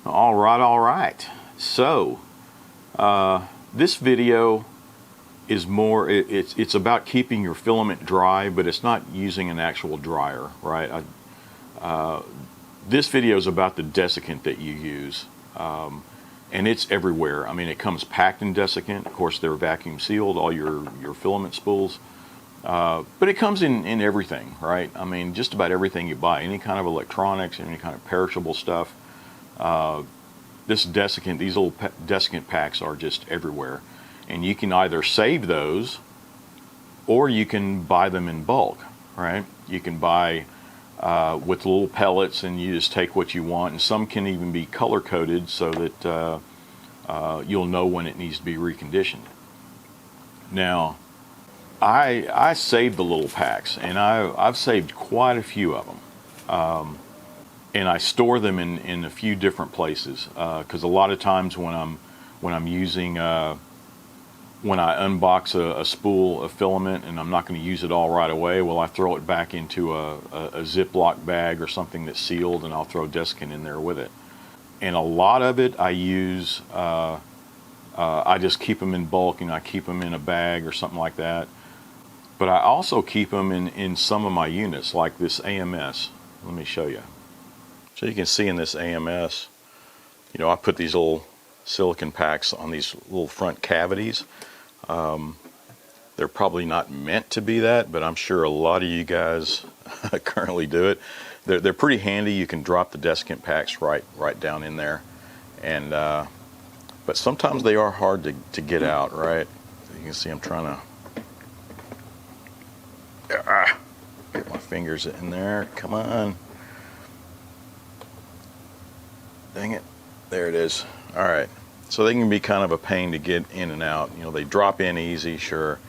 All right. So, this video is more, it's about keeping your filament dry, but it's not using an actual dryer, right? This video is about the desiccant that you use, and it's everywhere. I mean, it comes packed in desiccant. Of course, they're vacuum sealed, all your filament spools. But it comes in everything, right? I mean, just about everything you buy, any kind of electronics, any kind of perishable stuff. This desiccant, these little desiccant packs are just everywhere. And you can either save those or you can buy them in bulk, right? You can buy with little pellets and you just take what you want. And some can even be color coded so that you'll know when it needs to be reconditioned. Now, I saved the little packs, and I've saved quite a few of them. And I store them in a few different places because a lot of times when I'm using when I unbox a spool of filament and I'm not going to use it all right away, well, I throw it back into a Ziploc bag or something that's sealed, and I'll throw desiccant in there with it. And a lot of it I use, I just keep them in bulk, and I keep them in a bag or something like that. But I also keep them in some of my units, like this AMS. Let me show you. So you can see in this AMS, you know, I put these little silicon packs on these little front cavities. They're probably not meant to be that, but I'm sure a lot of you guys currently do it. They're pretty handy. You can drop the desiccant packs right down in there, and but sometimes they are hard to get out. Right? You can see I'm trying to get my fingers in there. Come on. Dang it. There it is. All right. So they can be kind of a pain to get in and out. You know, they drop in easy, sure.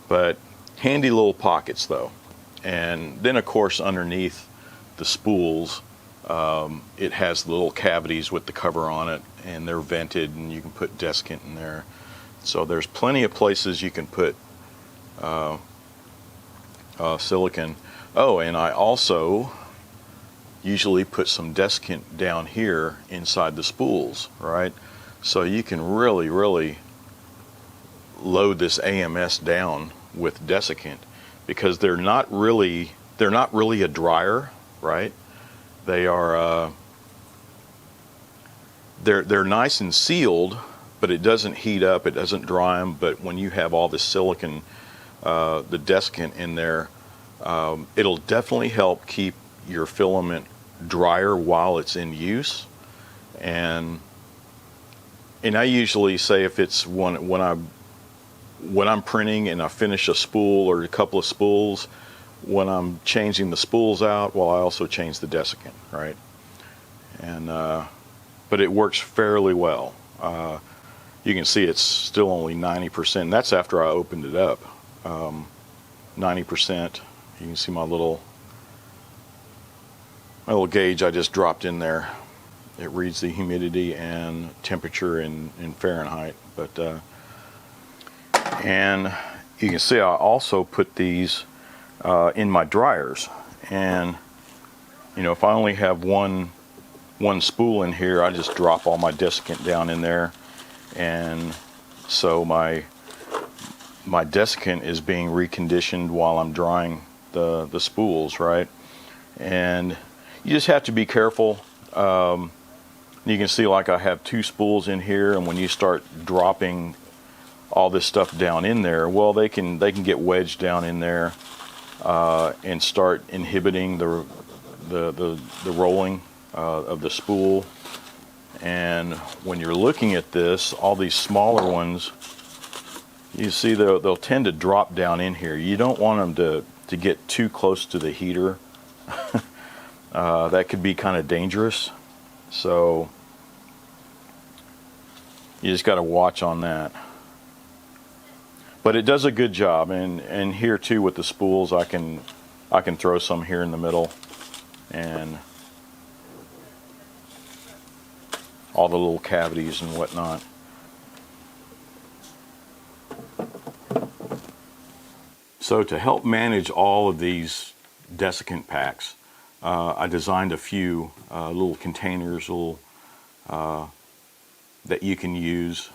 But handy little pockets, though. And then, of course, underneath the spools, it has little cavities with the cover on it, and they're vented, and you can put desiccant in there. So there's plenty of places you can put silicon. Oh, and I also usually put some desiccant down here inside the spools, right? So you can really load this AMS down with desiccant, because they're not really a dryer, right? They are they're nice and sealed, but it doesn't heat up, it doesn't dry them. But when you have all this silicon, the desiccant in there, it'll definitely help keep your filament drier while it's in use. And I usually say, if it's when I'm printing and I finish a spool or a couple of spools, when I'm changing the spools out, well, I also change the desiccant, right? And but it works fairly well. You can see it's still only 90%. That's after I opened it up. 90%. You can see my little gauge I just dropped in there. It reads the humidity and temperature in Fahrenheit. But and you can see I also put these in my dryers. And you know, if I only have one spool in here, I just drop all my desiccant down in there, and so my desiccant is being reconditioned while I'm drying the spools, right? And you just have to be careful. You can see, like, I have 2 spools in here, and when you start dropping all this stuff down in there, well, they can get wedged down in there and start inhibiting the rolling of the spool. And when you're looking at this, all these smaller ones, you see they'll tend to drop down in here. You don't want them to get too close to the heater. That could be kind of dangerous. So you just got to watch on that. But it does a good job, and here too with the spools, I can throw some here in the middle, and all the little cavities and whatnot. So to help manage all of these desiccant packs, I designed a few little containers, little that you can use.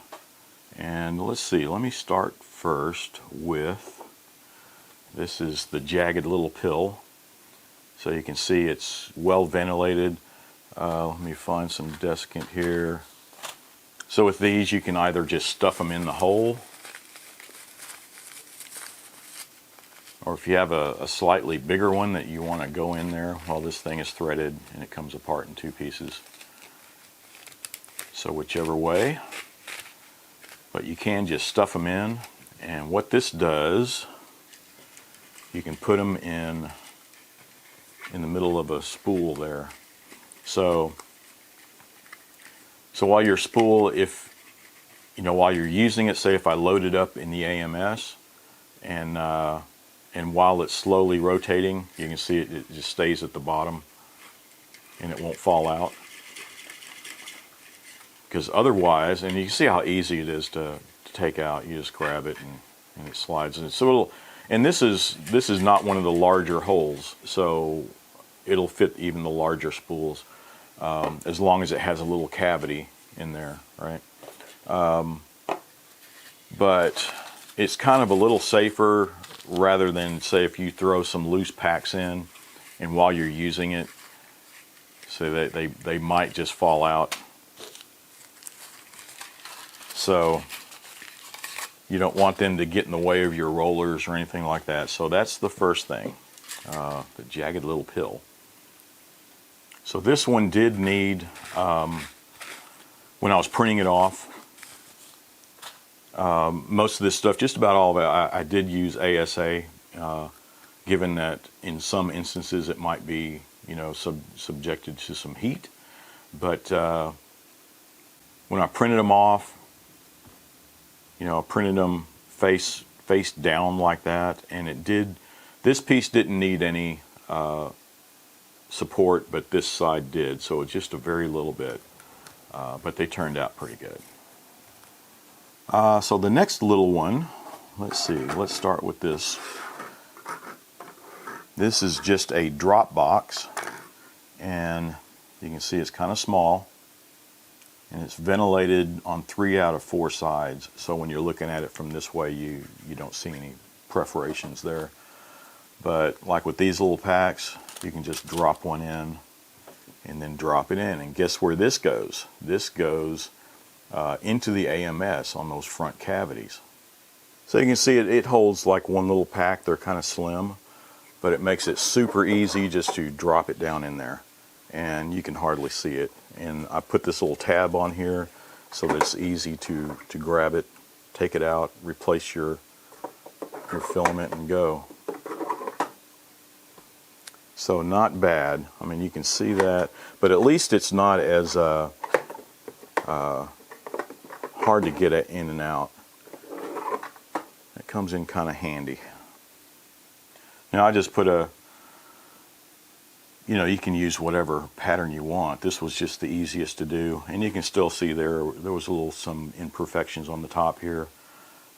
And let's see, let me start first with, this is the jagged little pill. So you can see it's well ventilated. Let me find some desiccant here. So with these, you can either just stuff them in the hole, or if you have a slightly bigger one that you want to go in there, well, this thing is threaded and it comes apart in two pieces. So whichever way, but you can just stuff them in. And what this does, you can put them in the middle of a spool there. So while your spool, if while you're using it, say if I load it up in the AMS, and while it's slowly rotating, you can see it just stays at the bottom and it won't fall out. Because otherwise, and you can see how easy it is to take out. You just grab it and it slides. And so this is not one of the larger holes, so it'll fit even the larger spools, as long as it has a little cavity in there, right? But it's kind of a little safer rather than, say, if you throw some loose packs in and while you're using it, so that they might just fall out. So you don't want them to get in the way of your rollers or anything like that. So that's the first thing, the jagged little pill. So this one did need, when I was printing it off, most of this stuff, just about all of it, I did use ASA, given that in some instances it might be, subjected to some heat. But when I printed them off, I printed them face down like that, and this piece didn't need any support, but this side did, so it's just a very little bit, but they turned out pretty good. So the next little one, let's see, let's start with this. This is just a drop box, and you can see it's kind of small, and it's ventilated on 3 out of 4 sides, so when you're looking at it from this way, you don't see any perforations there. But like with these little packs, you can just drop one in and then drop it in, and guess where this goes? This goes into the AMS on those front cavities. So you can see it holds like one little pack. They're kind of slim, but it makes it super easy just to drop it down in there, and you can hardly see it. And I put this little tab on here so that it's easy to grab it, take it out, replace your filament, and go. So not bad. I mean, you can see that, but at least it's not as hard to get it in and out. It comes in kind of handy. Now I just put you can use whatever pattern you want. This was just the easiest to do, and you can still see there was some imperfections on the top here,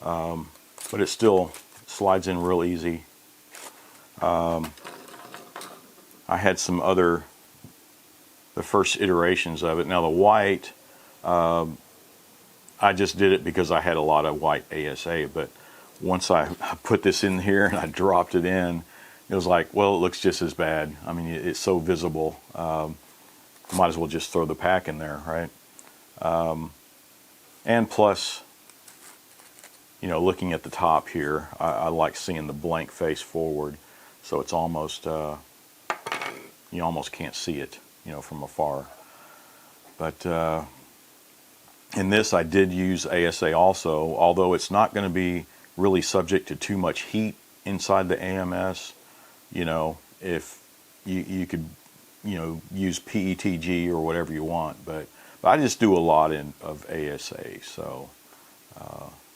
but it still slides in real easy. I had some the first iterations of it. Now the white, I just did it because I had a lot of white ASA, but once I put this in here and I dropped it in, it was like, well, it looks just as bad. I mean, it's so visible. Might as well just throw the pack in there, right? And plus, looking at the top here, I like seeing the blank face forward, so it's almost, you almost can't see it, from afar. But in this, I did use ASA also, although it's not going to be really subject to too much heat inside the AMS. If you could, use PETG or whatever you want, but I just do a lot of ASA, so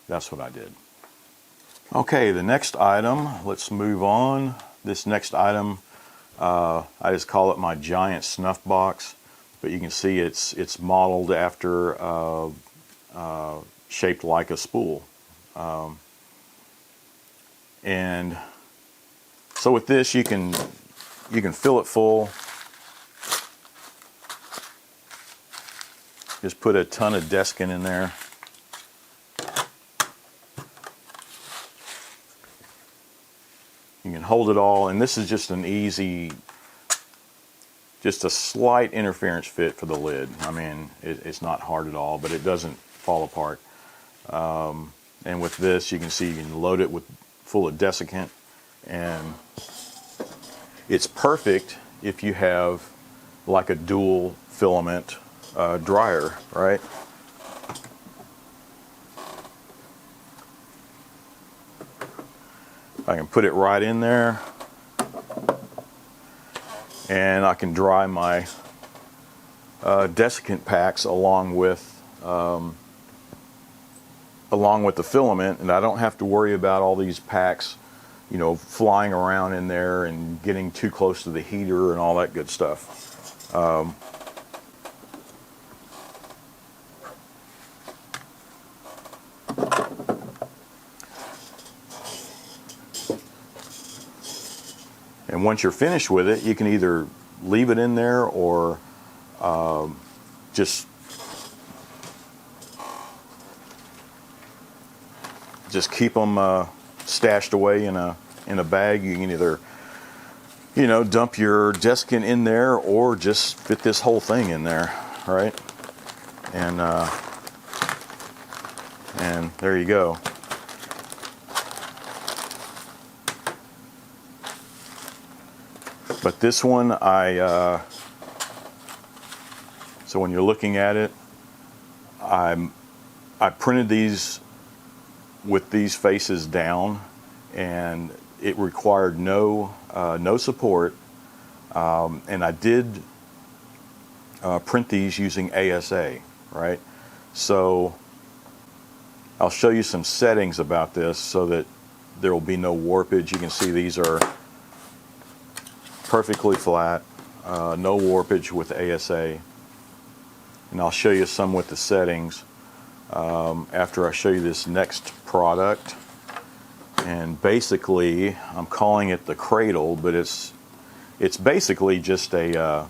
that's what I did. Okay, the next item, let's move on. This next item, I just call it my giant snuff box, but you can see it's modeled after, shaped like a spool. And so with this, you can fill it full, Just put a ton of Desiccant in there. You can hold it all, and this is just an easy, just a slight interference fit for the lid. I mean, it's not hard at all, but it doesn't fall apart. And with this, you can see you can load it with full of Desiccant, and it's perfect if you have like a dual filament dryer, right? I can put it right in there, and I can dry my Desiccant packs along with the filament, and I don't have to worry about all these packs, you know, flying around in there and getting too close to the heater and all that good stuff. And once you're finished with it, you can either leave it in there or just keep them stashed away in a bag. You can either, you know, dump your Desiccant in there or just fit this whole thing in there, right? And there you go. But this one, so when you're looking at it, I printed these with these faces down, and it required no support, and I did print these using ASA, right? So I'll show you some settings about this so that there will be no warpage. You can see these are perfectly flat, no warpage with ASA, and I'll show you some with the settings after I show you this next product. And basically, I'm calling it the cradle, but it's basically just a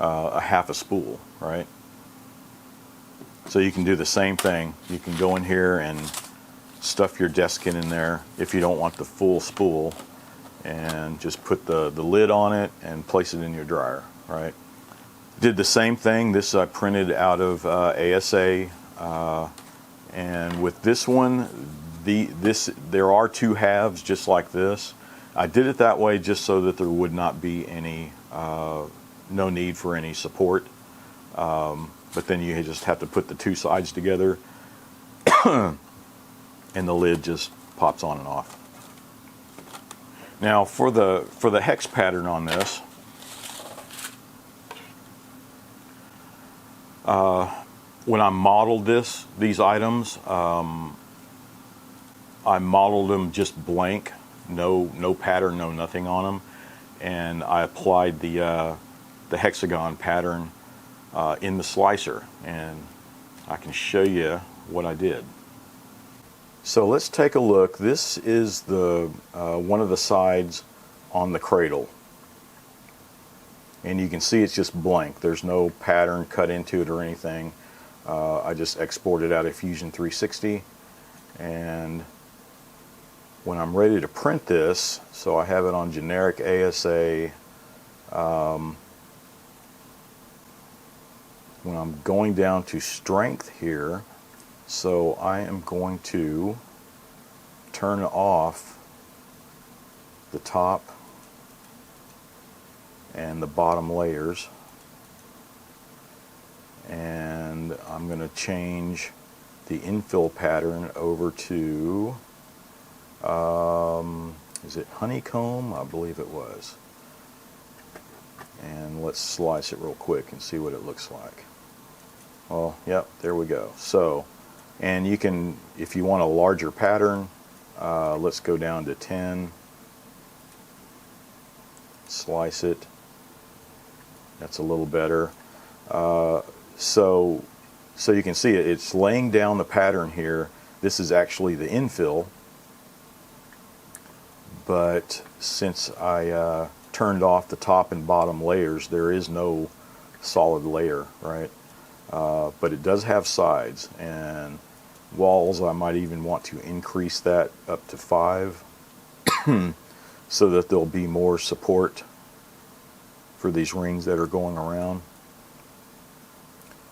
half a spool, right? So you can do the same thing. You can go in here and stuff your Desiccant in there if you don't want the full spool, and just put the lid on it and place it in your dryer, right? Did the same thing. This I printed out of ASA, and with this one, there are two halves just like this. I did it that way just so that there would not be any no need for any support, but then you just have to put the two sides together and the lid just pops on and off. Now for the hex pattern on this, when I modeled these items, I modeled them just blank, no pattern, no nothing on them, and I applied the hexagon pattern in the slicer, and I can show you what I did. So let's take a look. This is the one of the sides on the cradle, and you can see it's just blank. There's no pattern cut into it or anything. I just exported out of Fusion 360, and when I'm ready to print this, so I have it on generic ASA, when I'm going down to strength here, so I am going to turn off the top and the bottom layers, and I'm going to change the infill pattern over to is it honeycomb? I believe it was. And let's slice it real quick and see what it looks like. Well, yep, there we go. So, and you can, if you want a larger pattern, let's go down to 10. Slice it. That's a little better. So you can see it's laying down the pattern here. This is actually the infill, but since I turned off the top and bottom layers, there is no solid layer, right? but it does have sides, and walls I might even want to increase that up to 5 so that there'll be more support for these rings that are going around.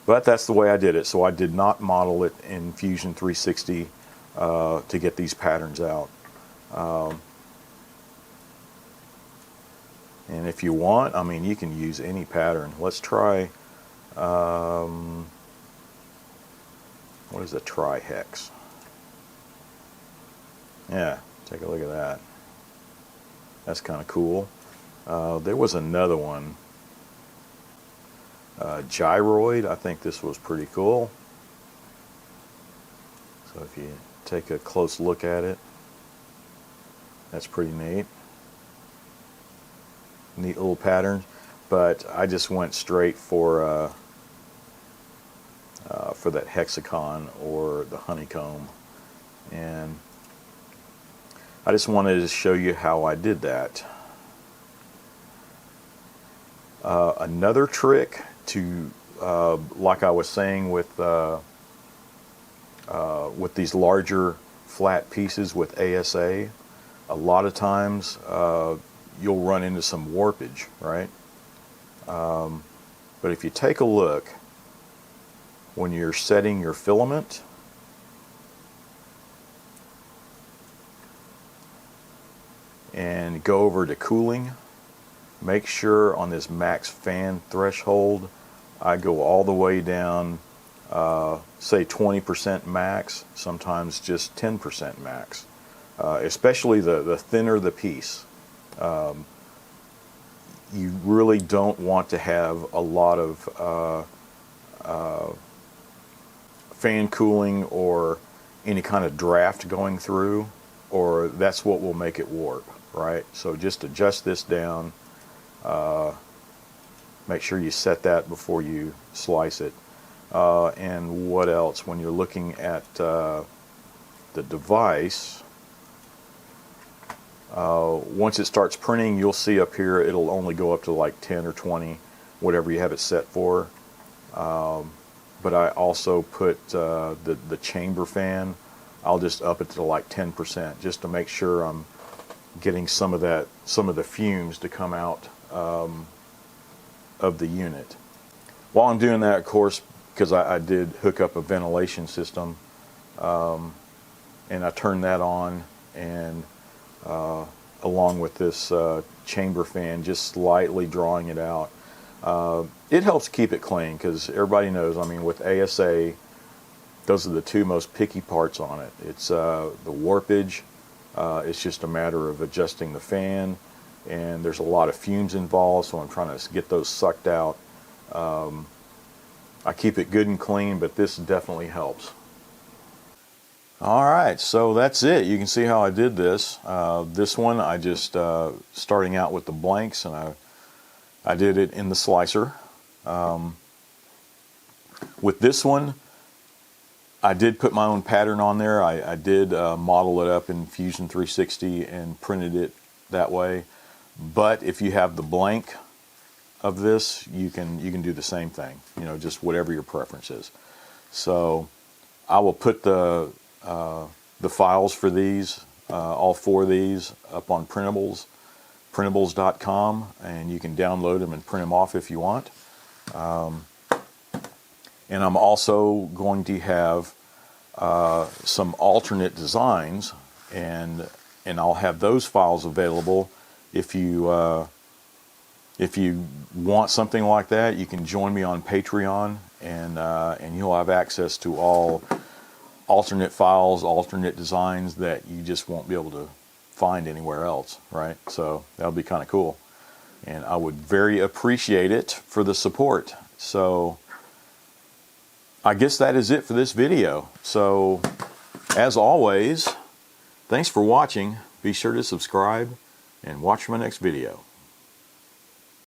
But that's the way I did it. So I did not model it in Fusion 360 to get these patterns out. And if you want, I mean, you can use any pattern. Let's try, what is a tri-hex? Yeah, take a look at that. That's kind of cool. There was another one, gyroid. I think this was pretty cool. So if you take a close look at it, that's pretty neat. Neat little pattern. But I just went straight for that hexagon or the honeycomb, and I just wanted to show you how I did that. Another trick to, like I was saying with these larger flat pieces with ASA, a lot of times you'll run into some warpage, right? But if you take a look, when you're setting your filament, and go over to cooling, make sure on this max fan threshold I go all the way down, say 20% max, sometimes just 10% max, especially the thinner the piece. You really don't want to have a lot of fan cooling or any kind of draft going through, or that's what will make it warp, right? So just adjust this down. Make sure you set that before you slice it. And what else? When you're looking at the device, once it starts printing, you'll see up here it'll only go up to like 10 or 20, whatever you have it set for. But I also put the chamber fan, I'll just up it to like 10% just to make sure I'm getting some of the fumes to come out of the unit. While I'm doing that, of course, because I did hook up a ventilation system, and I turned that on, and along with this chamber fan, just slightly drawing it out. It helps keep it clean, because everybody knows, I mean, with ASA, those are the two most picky parts on it. It's the warpage. It's just a matter of adjusting the fan, and there's a lot of fumes involved, so I'm trying to get those sucked out. I keep it good and clean, but this definitely helps. Alright, so that's it. You can see how I did this. This one, I just, starting out with the blanks, and I did it in the slicer. With this one, I did put my own pattern on there. I did model it up in Fusion 360 and printed it that way. But if you have the blank of this, you can do the same thing. You know, just whatever your preference is. So I will put the files for these, all 4 of these, up on printables.com, and you can download them and print them off if you want. And I'm also going to have some alternate designs, and I'll have those files available. If you want something like that, you can join me on Patreon, and you'll have access to all alternate files, alternate designs that you just won't be able to find anywhere else, right? So that'll be kind of cool, and I would very appreciate it for the support. So I guess that is it for this video. So as always, thanks for watching. Be sure to subscribe and watch my next video.